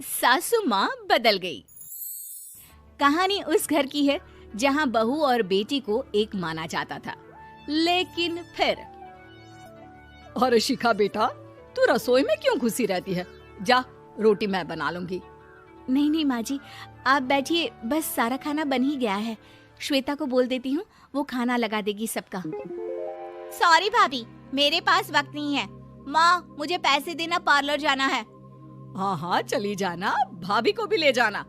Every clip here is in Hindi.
सासू माँ बदल गई। कहानी उस घर की है जहाँ बहू और बेटी को एक माना जाता था, लेकिन फिर अरे शिखा बेटा, तू रसोई में क्यों घुसी रहती है? जा, रोटी मैं बना लूंगी। नहीं नहीं माँ जी, आप बैठिए, बस सारा खाना बन ही गया है। श्वेता को बोल देती हूँ, वो खाना लगा देगी सबका। सॉरी भाभी, मेरे पास वक्त नहीं है। माँ, मुझे पैसे देना, पार्लर जाना है। हाँ हाँ चली जाना, भाभी को भी ले जाना।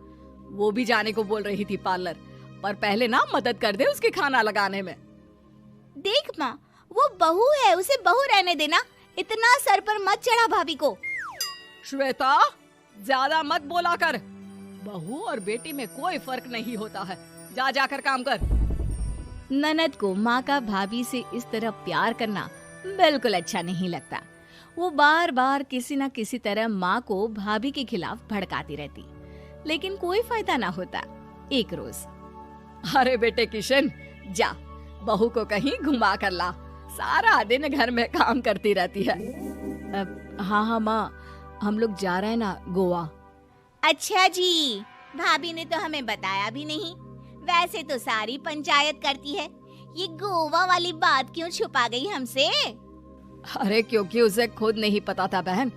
वो भी जाने को बोल रही थी पार्लर, पर पहले ना मदद कर दे उसके खाना लगाने में। देख माँ, वो बहू है, उसे बहू रहने देना, इतना सर पर मत चढ़ा भाभी को। श्वेता, ज्यादा मत बोला कर। बहू और बेटी में कोई फर्क नहीं होता है। जा जाकर काम कर। ननद को माँ का भाभी से इस तरह प्यार करना बिल्कुल अच्छा नहीं लगता। वो बार बार किसी न किसी तरह माँ को भाभी के खिलाफ भड़काती रहती, लेकिन कोई फायदा ना होता। एक रोज, अरे बेटे किशन, जा बहू को कहीं घुमा कर ला। सारा दिन घर में काम करती रहती है। हाँ हाँ माँ, हम लोग जा रहे हैं ना गोवा। अच्छा जी, भाभी ने तो हमें बताया भी नहीं। वैसे तो सारी पंचायत करती है, ये गोवा वाली बात क्यों छुपा गई हमसे? अरे क्योंकि उसे खुद नहीं पता था बहन।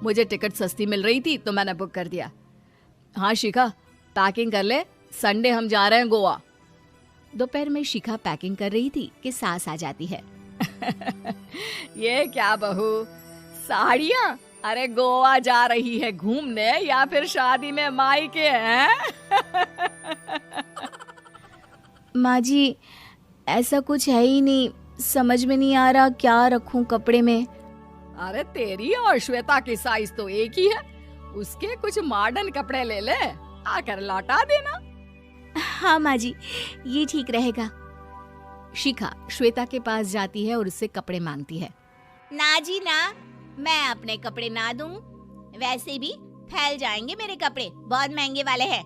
मुझे टिकट सस्ती मिल रही थी तो मैंने बुक कर दिया। हाँ शिखा, पैकिंग कर ले, संडे हम जा रहे हैं गोवा। दोपहर में शिखा पैकिंग कर रही थी कि सास आ जाती है। ये क्या बहू, साड़ियाँ? अरे गोवा जा रही है घूमने या फिर शादी में मायके हैं? माँ जी, ऐसा कुछ है ही नहीं, समझ में नहीं आ रहा क्या रखूं कपड़े में। अरे तेरी और श्वेता की साइज तो एक ही है। उसके कुछ मॉडर्न कपड़े ले ले, आकर लौटा देना। हाँ माँ जी, ये ठीक रहेगा। शिखा श्वेता के पास जाती है और उससे कपड़े मांगती है। ना जी ना, मैं अपने कपड़े ना दूं, वैसे भी फैल जाएंगे मेरे कपड़े, बहुत महंगे वाले हैं।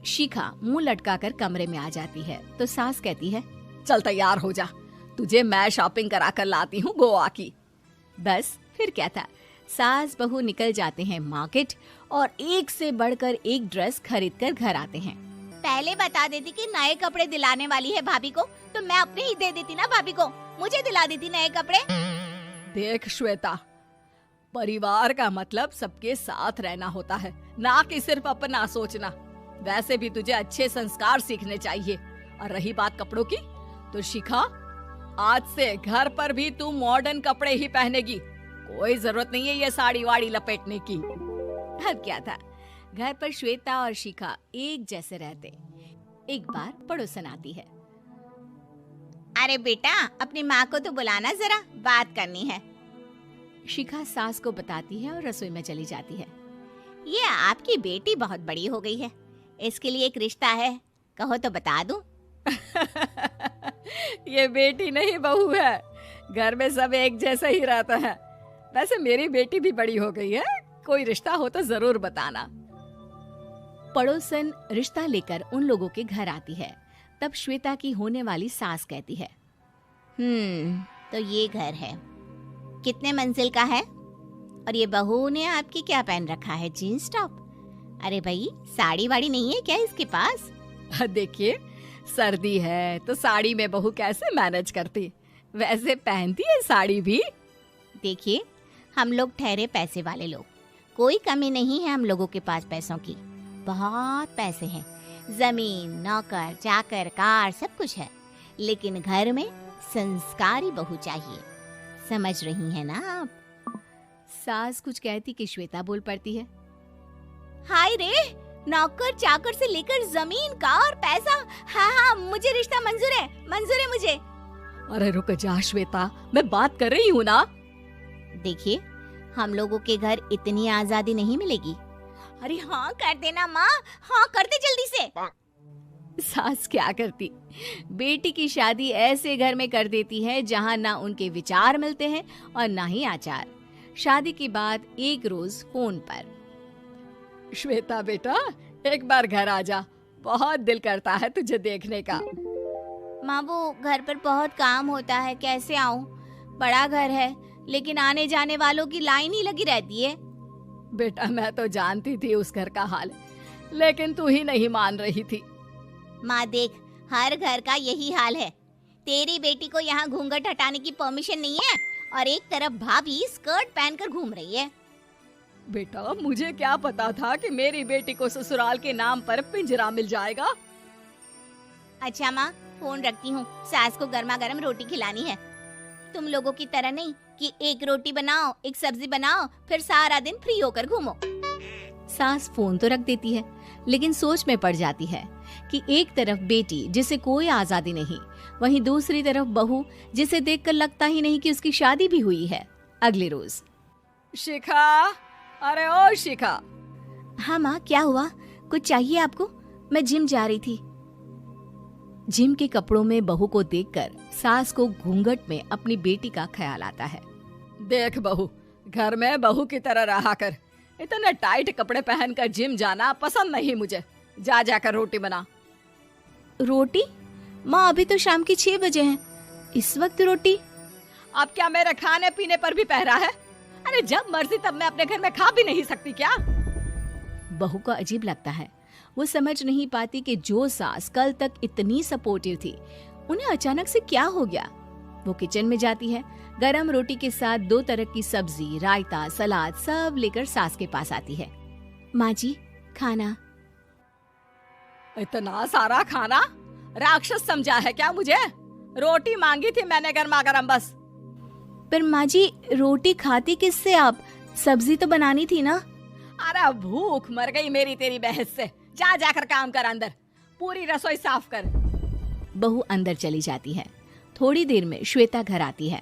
शिखा मुंह लटकाकर कमरे में आ जाती है तो सास कहती है, चल तैयार हो जा, तुझे मैं शॉपिंग करा कर लाती हूँ गोवा की। बस फिर क्या था, सास बहू निकल जाते हैं मार्केट और एक से बढ़कर एक ड्रेस खरीद कर घर आते हैं। पहले बता देती कि नए कपड़े दिलाने वाली है भाभी को, तो मैं अपने ही दे देती ना भाभी को, मुझे दिला देती नए कपड़े। देख श्वेता, परिवार का मतलब सबके साथ रहना होता है, ना कि सिर्फ अपना सोचना। वैसे भी तुझे अच्छे संस्कार सीखने चाहिए। और रही बात कपड़ों की, तो शिखा, आज से घर पर भी तू मॉडर्न कपड़े ही पहनेगी। कोई जरूरत नहीं है ये साड़ी वाड़ी लपेटने की। अब क्या था, घर पर श्वेता और शिखा एक जैसे रहते। एक बार पड़ोसन आती है। अरे बेटा, अपनी माँ को तो बुलाना जरा, बात करनी है। शिखा सास को बताती है और रसोई में चली जाती है। ये आपकी बेटी बहुत बड़ी हो गई है, इसके लिए एक रिश्ता है, कहो तो बता दूं। ये बेटी नहीं बहू है, घर में सब एक जैसा ही रहता है। वैसे मेरी बेटी भी बड़ी हो गई है, कोई रिश्ता हो तो जरूर बताना। पड़ोसन रिश्ता लेकर उन लोगों के घर आती है। तब श्वेता की होने वाली सास कहती है, तो ये घर है, कितने मंजिल का है? और ये बहू ने आपकी क्या पहन रखा है, जीन्स टॉप? अरे भाई, साड़ी वाड़ी नहीं है क्या इसके पास? देखिए, सर्दी है तो साड़ी में बहू कैसे मैनेज करती, वैसे पहनती है साड़ी भी। देखिए, हम लोग ठहरे पैसे वाले लोग, कोई कमी नहीं है हम लोगों के पास पैसों की, बहुत पैसे हैं, जमीन, नौकर चाकर, कार, सब कुछ है, लेकिन घर में संस्कारी बहू चाहिए। समझ रही हैं ना आप? सास कुछ कहती कि श्वेता बोल पड़ती है, हाय रे, नौकर चाकर से लेकर जमीन, कार, पैसा, हाँ, मुझे रिश्ता मंजूर है मुझे। अरे रुक जा श्वेता, मैं बात कर रही हूँ ना। देखिए, हम लोगों के घर इतनी आजादी नहीं मिलेगी। अरे हाँ कर देना माँ, हाँ कर दे जल्दी से। सास क्या करती, बेटी की शादी ऐसे घर में कर देती है जहाँ ना उनके विचार मिलते हैं और ना ही आचार। शादी के बाद एक रोज फोन पर, श्वेता बेटा, एक बार घर आ जा, बहुत दिल करता है तुझे देखने का। माँ, वो घर पर बहुत काम होता है, कैसे आऊँ? बड़ा घर है, लेकिन आने जाने वालों की लाइन ही लगी रहती है। बेटा मैं तो जानती थी उस घर का हाल, लेकिन तू ही नहीं मान रही थी। माँ देख, हर घर का यही हाल है। तेरी बेटी को यहाँ घूंघट हटाने की परमिशन नहीं है और एक तरफ भाभी स्कर्ट पहनकर घूम रही है। बेटा मुझे क्या पता था कि मेरी बेटी को ससुराल के नाम पर पिंजरा मिल जाएगा। अच्छा माँ, फोन रखती हूँ, सास को गर्मा गर्म रोटी खिलानी है। तुम लोगों की तरह नहीं कि एक रोटी बनाओ, एक सब्जी बनाओ, फिर सारा दिन फ्री होकर घूमो। सास फोन तो रख देती है, लेकिन सोच में पड़ जाती है कि एक तरफ बेटी जिसे कोई आजादी नहीं, वहीं दूसरी तरफ बहू जिसे देखकर लगता ही नहीं कि उसकी शादी भी हुई है। अगले रोज। शिखा, अरे ओ शिखा। हाँ माँ, क्या हुआ? कुछ चाहिए आपको? मैं जिम जा रही थी। जिम के कपड़ों में बहू को देखकर सास को घूंघट में अपनी बेटी का ख्याल आता है। देख बहू, घर में बहू की तरह रहा कर। इतने टाइट कपड़े पहनकर जिम जाना पसंद नहीं मुझे। जा जाकर रोटी बना। रोटी? माँ अभी तो शाम की 6 बजे हैं, इस वक्त रोटी? अब क्या मेरे खाने पीने पर भी पहरा है? अरे जब मर्जी तब मैं अपने घर में खा भी नहीं सकती क्या? बहू को अजीब लगता है। वो समझ नहीं पाती कि जो सास कल तक इतनी सपोर्टिव थी, उन्हें अचानक से क्या हो गया। वो किचन में जाती है, गरम रोटी के साथ 2 तरह की सब्जी, रायता, सलाद सब लेकर सास के पास आती है। माँ जी, खाना। इतना सारा खाना? राक्षस समझा है क्या मुझे? रोटी मांगी थी मैंने गर्मा गर्म बस। पर माँ जी, रोटी खाती किससे आप? सब्जी तो बनानी थी ना। अरे भूख मर गई मेरी तेरी बहस से। जा जाकर काम कर, अंदर पूरी रसोई साफ कर। बहू अंदर चली जाती है। थोड़ी देर में श्वेता घर आती है।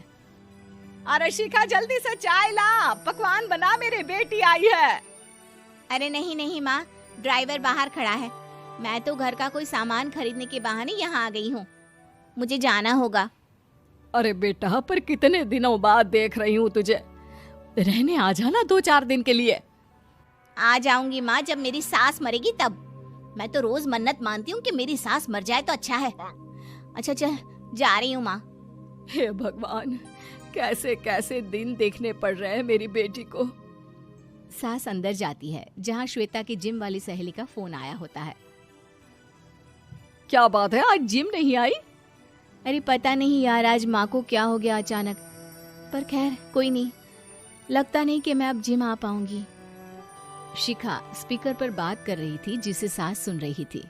अरे शिखा जल्दी से चाय ला, पकवान बना, मेरी बेटी आई है। अरे नहीं नहीं माँ, ड्राइवर बाहर खड़ा है। मैं तो घर का कोई सामान खरीदने के बहाने यहाँ आ गई हूँ, मुझे जाना होगा। अरे बेटा, पर कितने दिनों बाद देख रही हूँ तुझे, रहने आ जाना 2-4 दिन के लिए। आ जाऊंगी माँ, जब मेरी सास मरेगी तब। मैं तो रोज मन्नत मानती हूँ कि मेरी सास मर जाए तो अच्छा है। अच्छा चल, जा रही हूँ माँ। हे भगवान, कैसे कैसे दिन देखने पड़ रहे हैं मेरी बेटी को। सास अंदर जाती है, जहाँ श्वेता की जिम वाली सहेली का फोन आया होता है। क्या बात है, आज जिम नहीं आई? अरे पता नहीं यार, आज माँ को क्या हो गया अचानक। पर खैर कोई नहीं, लगता नहीं कि मैं अब जिम आ पाऊंगी। शिखा स्पीकर पर बात कर रही थी, जिसे सास सुन रही थी।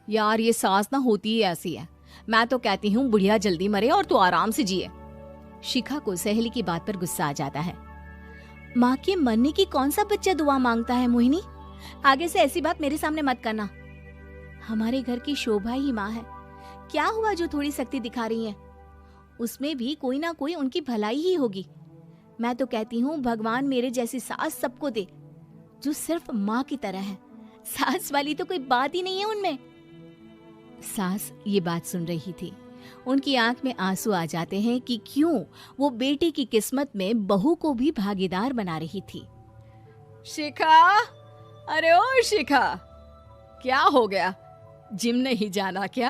यार ये सास ना होती ही ऐसी है। मैं तो कहती हूँ बुढ़िया जल्दी मरे और तू आराम से जिए। शिखा को सहेली की बात पर गुस्सा आ जाता है। माँ के मरने की कौन सा बच्चा दुआ मांगता है मोहिनी? आगे से ऐसी बात मेरे सामने मत करना। हमारे घर की शोभा ही माँ है। क्या हुआ जो थोड़ी सख्ती दिखा रही है? उसमें भी कोई ना कोई उनकी भलाई ही होगी। मैं तो कहती हूँ भगवान मेरे जैसी सास सबको दे, जो सिर्फ माँ की तरह है। सास वाली तो कोई बात ही नहीं है उनमें। सास ये बात सुन रही थी। उनकी आंख में आंसू आ जाते हैं कि क्यों वो बेटी की किस्मत में बहू को भी भागीदार बना रही थी। शिखा, अरे ओ शिखा, क्या हो गया? जिम नहीं जाना क्या?